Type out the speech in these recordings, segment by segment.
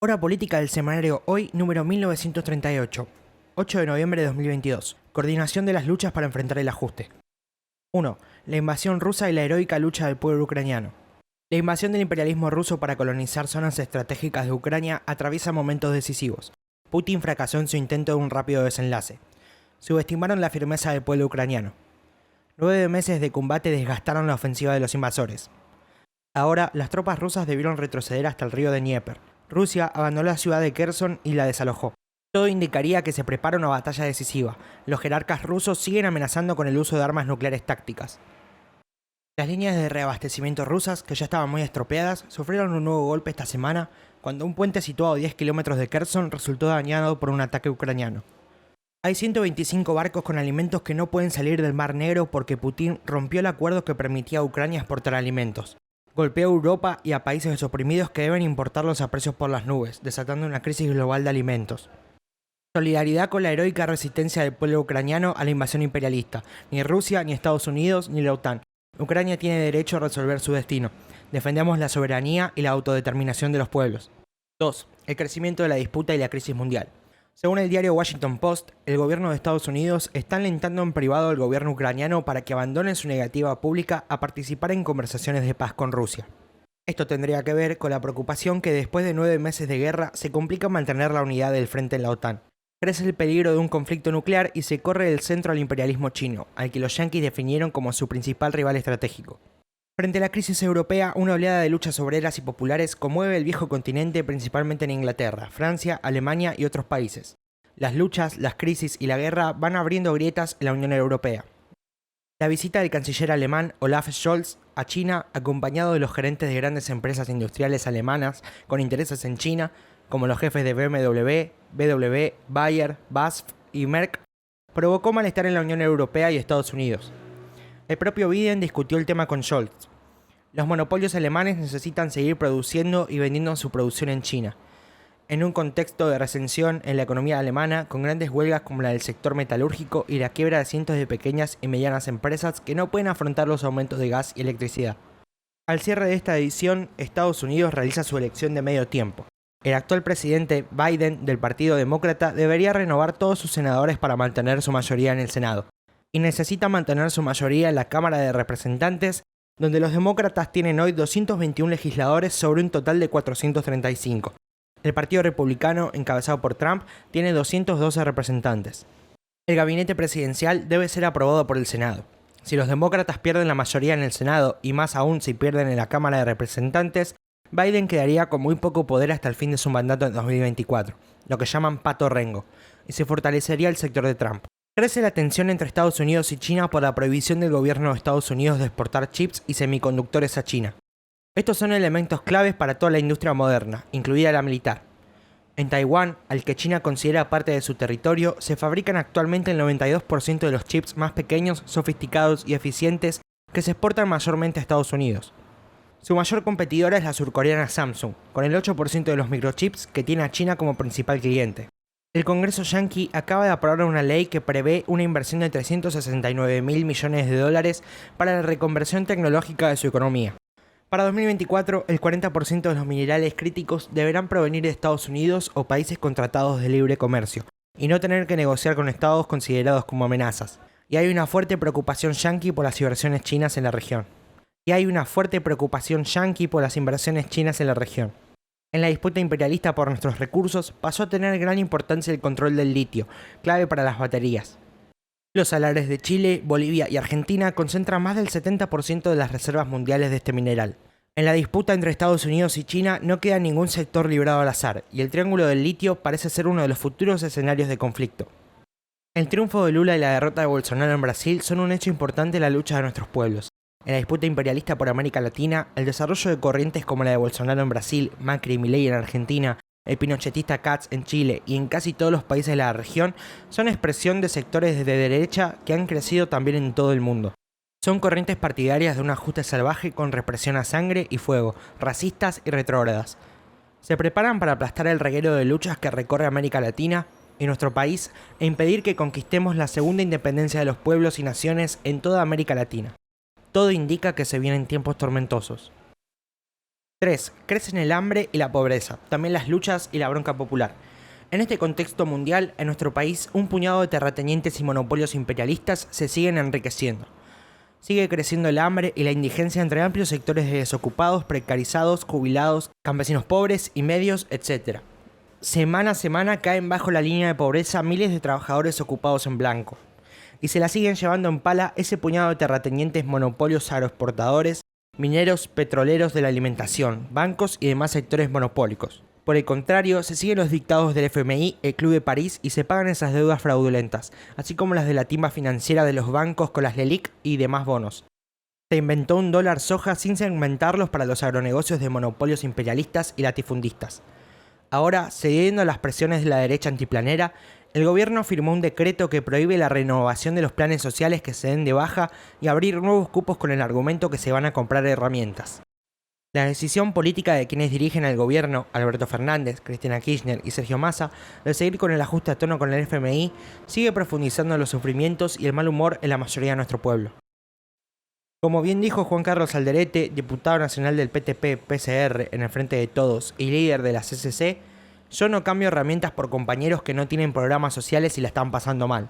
Hora política del semanario Hoy, número 1938, 8 de noviembre de 2022. Coordinación de las luchas para enfrentar el ajuste. 1. La invasión rusa y la heroica lucha del pueblo ucraniano. La invasión del imperialismo ruso para colonizar zonas estratégicas de Ucrania atraviesa momentos decisivos. Putin fracasó en su intento de un rápido desenlace. Subestimaron la firmeza del pueblo ucraniano. 9 meses de combate desgastaron la ofensiva de los invasores. Ahora, las tropas rusas debieron retroceder hasta el río de Dnieper. Rusia abandonó la ciudad de Kherson y la desalojó. Todo indicaría que se prepara una batalla decisiva. Los jerarcas rusos siguen amenazando con el uso de armas nucleares tácticas. Las líneas de reabastecimiento rusas, que ya estaban muy estropeadas, sufrieron un nuevo golpe esta semana cuando un puente situado a 10 kilómetros de Kherson resultó dañado por un ataque ucraniano. Hay 125 barcos con alimentos que no pueden salir del Mar Negro porque Putin rompió el acuerdo que permitía a Ucrania exportar alimentos. Golpeó a Europa y a países oprimidos que deben importarlos a precios por las nubes, desatando una crisis global de alimentos. Solidaridad con la heroica resistencia del pueblo ucraniano a la invasión imperialista. Ni Rusia, ni Estados Unidos, ni la OTAN. Ucrania tiene derecho a resolver su destino. Defendemos la soberanía y la autodeterminación de los pueblos. 2. El crecimiento de la disputa y la crisis mundial. Según el diario Washington Post, el gobierno de Estados Unidos está alentando en privado al gobierno ucraniano para que abandone su negativa pública a participar en conversaciones de paz con Rusia. Esto tendría que ver con la preocupación que después de 9 meses de guerra se complica mantener la unidad del frente en la OTAN. Crece el peligro de un conflicto nuclear y se corre del centro al imperialismo chino, al que los yanquis definieron como su principal rival estratégico. Frente a la crisis europea, una oleada de luchas obreras y populares conmueve el viejo continente principalmente en Inglaterra, Francia, Alemania y otros países. Las luchas, las crisis y la guerra van abriendo grietas en la Unión Europea. La visita del canciller alemán Olaf Scholz a China, acompañado de los gerentes de grandes empresas industriales alemanas con intereses en China, como los jefes de BMW, VW, Bayer, BASF y Merck, provocó malestar en la Unión Europea y Estados Unidos. El propio Biden discutió el tema con Scholz. Los monopolios alemanes necesitan seguir produciendo y vendiendo su producción en China. En un contexto de recesión en la economía alemana, con grandes huelgas como la del sector metalúrgico y la quiebra de cientos de pequeñas y medianas empresas que no pueden afrontar los aumentos de gas y electricidad. Al cierre de esta edición, Estados Unidos realiza su elección de medio tiempo. El actual presidente Biden del Partido Demócrata debería renovar todos sus senadores para mantener su mayoría en el Senado. Y necesita mantener su mayoría en la Cámara de Representantes, donde los demócratas tienen hoy 221 legisladores sobre un total de 435. El Partido Republicano, encabezado por Trump, tiene 212 representantes. El gabinete presidencial debe ser aprobado por el Senado. Si los demócratas pierden la mayoría en el Senado, y más aún si pierden en la Cámara de Representantes, Biden quedaría con muy poco poder hasta el fin de su mandato en 2024, lo que llaman pato rengo, y se fortalecería el sector de Trump. Crece la tensión entre Estados Unidos y China por la prohibición del gobierno de Estados Unidos de exportar chips y semiconductores a China. Estos son elementos claves para toda la industria moderna, incluida la militar. En Taiwán, al que China considera parte de su territorio, se fabrican actualmente el 92% de los chips más pequeños, sofisticados y eficientes que se exportan mayormente a Estados Unidos. Su mayor competidora es la surcoreana Samsung, con el 8% de los microchips que tiene a China como principal cliente. El Congreso yanqui acaba de aprobar una ley que prevé una inversión de 369.000 millones de dólares para la reconversión tecnológica de su economía. Para 2024, el 40% de los minerales críticos deberán provenir de Estados Unidos o países con tratados de libre comercio, y no tener que negociar con estados considerados como amenazas. Y hay una fuerte preocupación yanqui por las inversiones chinas en la región. En la disputa imperialista por nuestros recursos, pasó a tener gran importancia el control del litio, clave para las baterías. Los salares de Chile, Bolivia y Argentina concentran más del 70% de las reservas mundiales de este mineral. En la disputa entre Estados Unidos y China no queda ningún sector librado al azar, y el triángulo del litio parece ser uno de los futuros escenarios de conflicto. El triunfo de Lula y la derrota de Bolsonaro en Brasil son un hecho importante en la lucha de nuestros pueblos. En la disputa imperialista por América Latina, el desarrollo de corrientes como la de Bolsonaro en Brasil, Macri y Milei en Argentina, el pinochetista Katz en Chile y en casi todos los países de la región son expresión de sectores de derecha que han crecido también en todo el mundo. Son corrientes partidarias de un ajuste salvaje con represión a sangre y fuego, racistas y retrógradas. Se preparan para aplastar el reguero de luchas que recorre América Latina y nuestro país e impedir que conquistemos la segunda independencia de los pueblos y naciones en toda América Latina. Todo indica que se vienen tiempos tormentosos. 3. Crecen el hambre y la pobreza, también las luchas y la bronca popular. En este contexto mundial, en nuestro país, un puñado de terratenientes y monopolios imperialistas se siguen enriqueciendo. Sigue creciendo el hambre y la indigencia entre amplios sectores de desocupados, precarizados, jubilados, campesinos pobres y medios, etc. Semana a semana caen bajo la línea de pobreza miles de trabajadores ocupados en blanco. Y se la siguen llevando en pala ese puñado de terratenientes monopolios agroexportadores, mineros, petroleros de la alimentación, bancos y demás sectores monopólicos. Por el contrario, se siguen los dictados del FMI, el Club de París y se pagan esas deudas fraudulentas, así como las de la timba financiera de los bancos con las LELIQ y demás bonos. Se inventó un dólar soja sin segmentarlos para los agronegocios de monopolios imperialistas y latifundistas. Ahora, cediendo a las presiones de la derecha antiplanera, el gobierno firmó un decreto que prohíbe la renovación de los planes sociales que se den de baja y abrir nuevos cupos con el argumento que se van a comprar herramientas. La decisión política de quienes dirigen al gobierno, Alberto Fernández, Cristina Kirchner y Sergio Massa, de seguir con el ajuste a tono con el FMI, sigue profundizando los sufrimientos y el mal humor en la mayoría de nuestro pueblo. Como bien dijo Juan Carlos Alderete, diputado nacional del PTP-PCR en el Frente de Todos y líder de la CCC, yo no cambio herramientas por compañeros que no tienen programas sociales y la están pasando mal.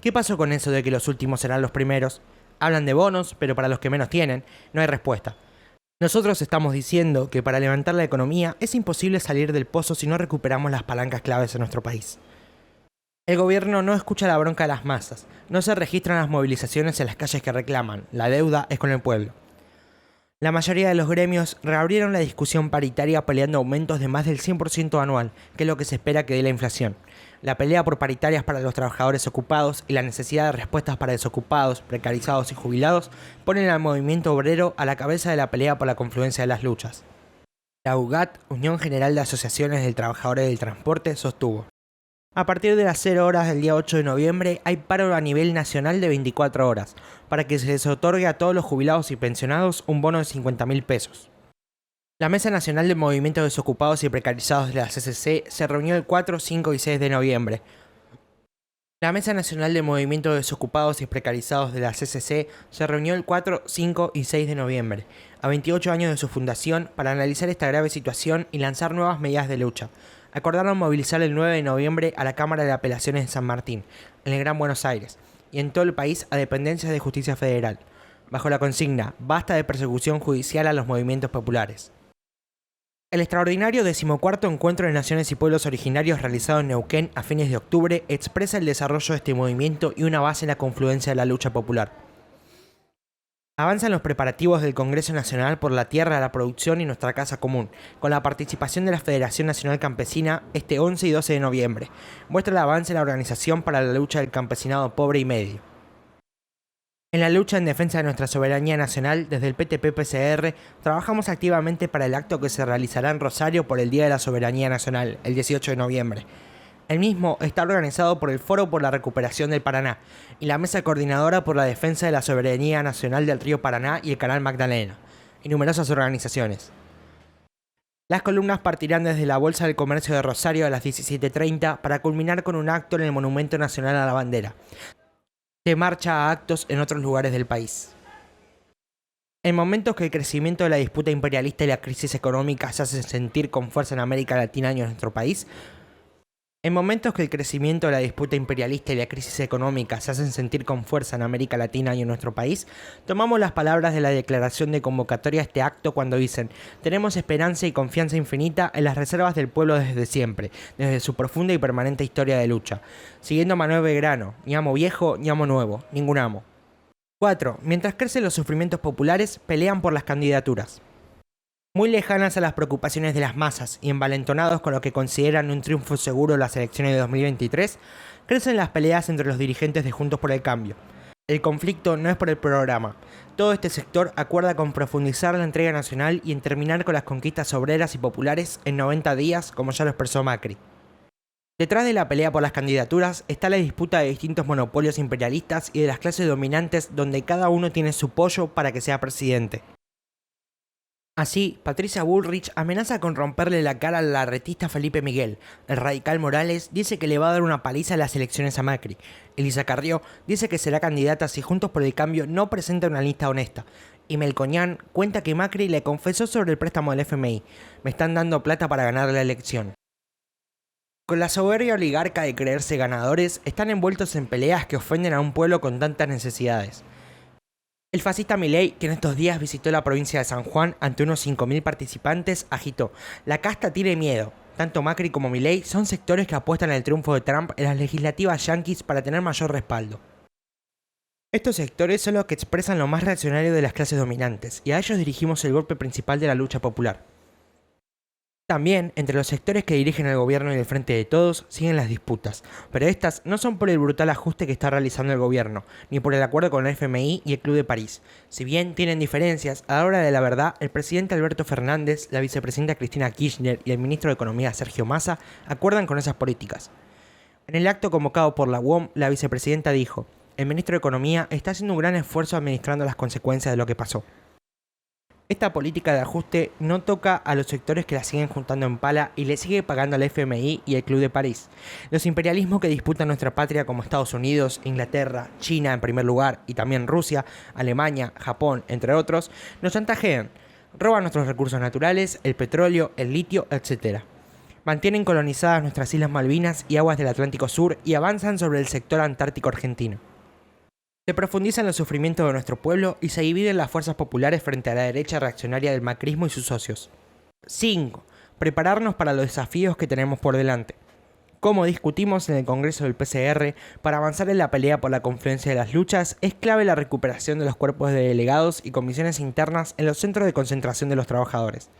¿Qué pasó con eso de que los últimos serán los primeros? Hablan de bonos, pero para los que menos tienen, no hay respuesta. Nosotros estamos diciendo que para levantar la economía es imposible salir del pozo si no recuperamos las palancas claves en nuestro país. El gobierno no escucha la bronca de las masas, no se registran las movilizaciones en las calles que reclaman, la deuda es con el pueblo. La mayoría de los gremios reabrieron la discusión paritaria peleando aumentos de más del 100% anual, que es lo que se espera que dé la inflación. La pelea por paritarias para los trabajadores ocupados y la necesidad de respuestas para desocupados, precarizados y jubilados ponen al movimiento obrero a la cabeza de la pelea por la confluencia de las luchas. La UGAT, Unión General de Asociaciones de Trabajadores del Transporte, sostuvo: a partir de las 0 horas del día 8 de noviembre hay paro a nivel nacional de 24 horas, para que se les otorgue a todos los jubilados y pensionados un bono de 50.000 pesos. La Mesa Nacional de Movimientos Desocupados y Precarizados de la CCC se reunió el 4, 5 y 6 de noviembre. La Mesa Nacional de Movimientos Desocupados y Precarizados de la CCC se reunió el 4, 5 y 6 de noviembre, a 28 años de su fundación, para analizar esta grave situación y lanzar nuevas medidas de lucha. Acordaron movilizar el 9 de noviembre a la Cámara de Apelaciones de San Martín, en el Gran Buenos Aires, y en todo el país a dependencias de Justicia Federal, bajo la consigna «Basta de persecución judicial a los movimientos populares». El extraordinario 14º Encuentro de Naciones y Pueblos Originarios realizado en Neuquén a fines de octubre expresa el desarrollo de este movimiento y una base en la confluencia de la lucha popular. Avanzan los preparativos del Congreso Nacional por la Tierra, la Producción y Nuestra Casa Común, con la participación de la Federación Nacional Campesina este 11 y 12 de noviembre. Muestra el avance de la Organización para la Lucha del Campesinado Pobre y Medio. En la lucha en defensa de nuestra soberanía nacional, desde el PTP-PCR, trabajamos activamente para el acto que se realizará en Rosario por el Día de la Soberanía Nacional, el 18 de noviembre. El mismo está organizado por el Foro por la Recuperación del Paraná y la Mesa Coordinadora por la Defensa de la Soberanía Nacional del Río Paraná y el Canal Magdalena, y numerosas organizaciones. Las columnas partirán desde la Bolsa del Comercio de Rosario a las 17:30 para culminar con un acto en el Monumento Nacional a la Bandera. Se marcha a actos en otros lugares del país. En momentos que el crecimiento de la disputa imperialista y la crisis económica se hacen sentir con fuerza en América Latina y en nuestro país, tomamos las palabras de la declaración de convocatoria a este acto cuando dicen: tenemos esperanza y confianza infinita en las reservas del pueblo desde siempre, desde su profunda y permanente historia de lucha. Siguiendo a Manuel Belgrano: ni amo viejo ni amo nuevo, ningún amo. 4. Mientras crecen los sufrimientos populares, pelean por las candidaturas. Muy lejanas a las preocupaciones de las masas y envalentonados con lo que consideran un triunfo seguro en las elecciones de 2023, crecen las peleas entre los dirigentes de Juntos por el Cambio. El conflicto no es por el programa. Todo este sector acuerda con profundizar la entrega nacional y en terminar con las conquistas obreras y populares en 90 días, como ya lo expresó Macri. Detrás de la pelea por las candidaturas está la disputa de distintos monopolios imperialistas y de las clases dominantes, donde cada uno tiene su pollo para que sea presidente. Así, Patricia Bullrich amenaza con romperle la cara al larretista Felipe Miguel. El radical Morales dice que le va a dar una paliza a las elecciones a Macri. Elisa Carrió dice que será candidata si Juntos por el Cambio no presenta una lista honesta. Y Melconian cuenta que Macri le confesó sobre el préstamo del FMI. Me están dando plata para ganar la elección. Con la soberbia oligarca de creerse ganadores, están envueltos en peleas que ofenden a un pueblo con tantas necesidades. El fascista Milei, que en estos días visitó la provincia de San Juan ante unos 5.000 participantes, agitó: la casta tiene miedo. Tanto Macri como Milei son sectores que apuestan al triunfo de Trump en las legislativas yanquis para tener mayor respaldo. Estos sectores son los que expresan lo más reaccionario de las clases dominantes, y a ellos dirigimos el golpe principal de la lucha popular. También, entre los sectores que dirigen el gobierno y el Frente de Todos, siguen las disputas, pero estas no son por el brutal ajuste que está realizando el gobierno, ni por el acuerdo con el FMI y el Club de París. Si bien tienen diferencias, a la hora de la verdad, el presidente Alberto Fernández, la vicepresidenta Cristina Kirchner y el ministro de Economía Sergio Massa acuerdan con esas políticas. En el acto convocado por la UOM, la vicepresidenta dijo: el ministro de Economía está haciendo un gran esfuerzo administrando las consecuencias de lo que pasó. Esta política de ajuste no toca a los sectores que la siguen juntando en pala y le sigue pagando al FMI y el Club de París. Los imperialismos que disputan nuestra patria, como Estados Unidos, Inglaterra, China en primer lugar y también Rusia, Alemania, Japón, entre otros, nos chantajean, roban nuestros recursos naturales, el petróleo, el litio, etc. Mantienen colonizadas nuestras Islas Malvinas y aguas del Atlántico Sur y avanzan sobre el sector antártico argentino. Se profundizan los sufrimientos de nuestro pueblo y se dividen las fuerzas populares frente a la derecha reaccionaria del macrismo y sus socios. 5. Prepararnos para los desafíos que tenemos por delante. Como discutimos en el Congreso del PCR, para avanzar en la pelea por la confluencia de las luchas, es clave la recuperación de los cuerpos de delegados y comisiones internas en los centros de concentración de los trabajadores.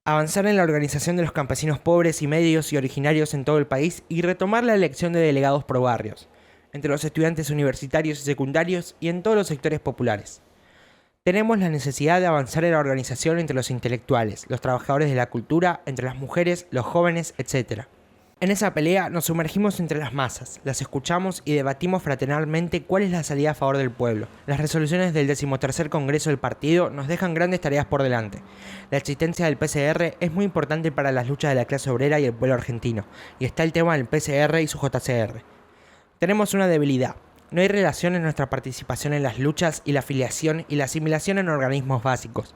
Avanzar en la organización de los campesinos pobres y medios y originarios en todo el país y retomar la elección de delegados por barrios, entre los estudiantes universitarios y secundarios y en todos los sectores populares. Tenemos la necesidad de avanzar en la organización entre los intelectuales, los trabajadores de la cultura, entre las mujeres, los jóvenes, etc. En esa pelea nos sumergimos entre las masas, las escuchamos y debatimos fraternalmente cuál es la salida a favor del pueblo. Las resoluciones del 13º Congreso del partido nos dejan grandes tareas por delante. La existencia del PCR es muy importante para las luchas de la clase obrera y el pueblo argentino, y está el tema del PCR y su JCR. Tenemos una debilidad: no hay relación en nuestra participación en las luchas y la afiliación y la asimilación en organismos básicos.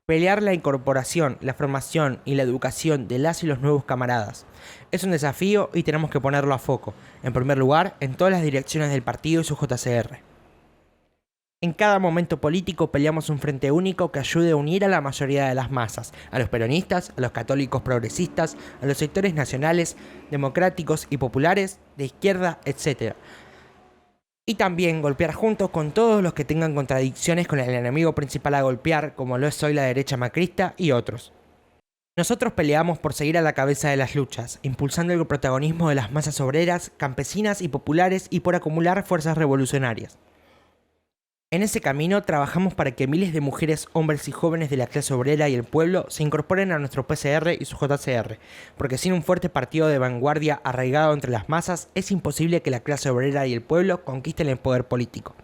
Pelear la incorporación, la formación y la educación de las y los nuevos camaradas es un desafío y tenemos que ponerlo a foco, en primer lugar, en todas las direcciones del partido y su JCR. En cada momento político peleamos un frente único que ayude a unir a la mayoría de las masas, a los peronistas, a los católicos progresistas, a los sectores nacionales, democráticos y populares, de izquierda, etc. Y también golpear juntos con todos los que tengan contradicciones con el enemigo principal a golpear, como lo es hoy la derecha macrista y otros. Nosotros peleamos por seguir a la cabeza de las luchas, impulsando el protagonismo de las masas obreras, campesinas y populares y por acumular fuerzas revolucionarias. En ese camino trabajamos para que miles de mujeres, hombres y jóvenes de la clase obrera y el pueblo se incorporen a nuestro PCR y su JCR, porque sin un fuerte partido de vanguardia arraigado entre las masas es imposible que la clase obrera y el pueblo conquisten el poder político.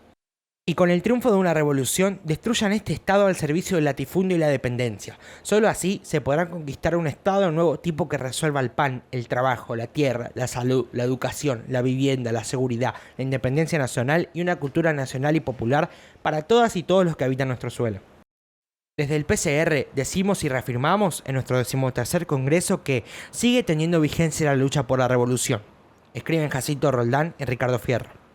Y con el triunfo de una revolución destruyan este Estado al servicio del latifundio y la dependencia. Solo así se podrá conquistar un Estado de nuevo tipo que resuelva el pan, el trabajo, la tierra, la salud, la educación, la vivienda, la seguridad, la independencia nacional y una cultura nacional y popular para todas y todos los que habitan nuestro suelo. Desde el PCR decimos y reafirmamos en nuestro 13º Congreso que sigue teniendo vigencia la lucha por la revolución. Escriben Jacinto Roldán y Ricardo Fierro.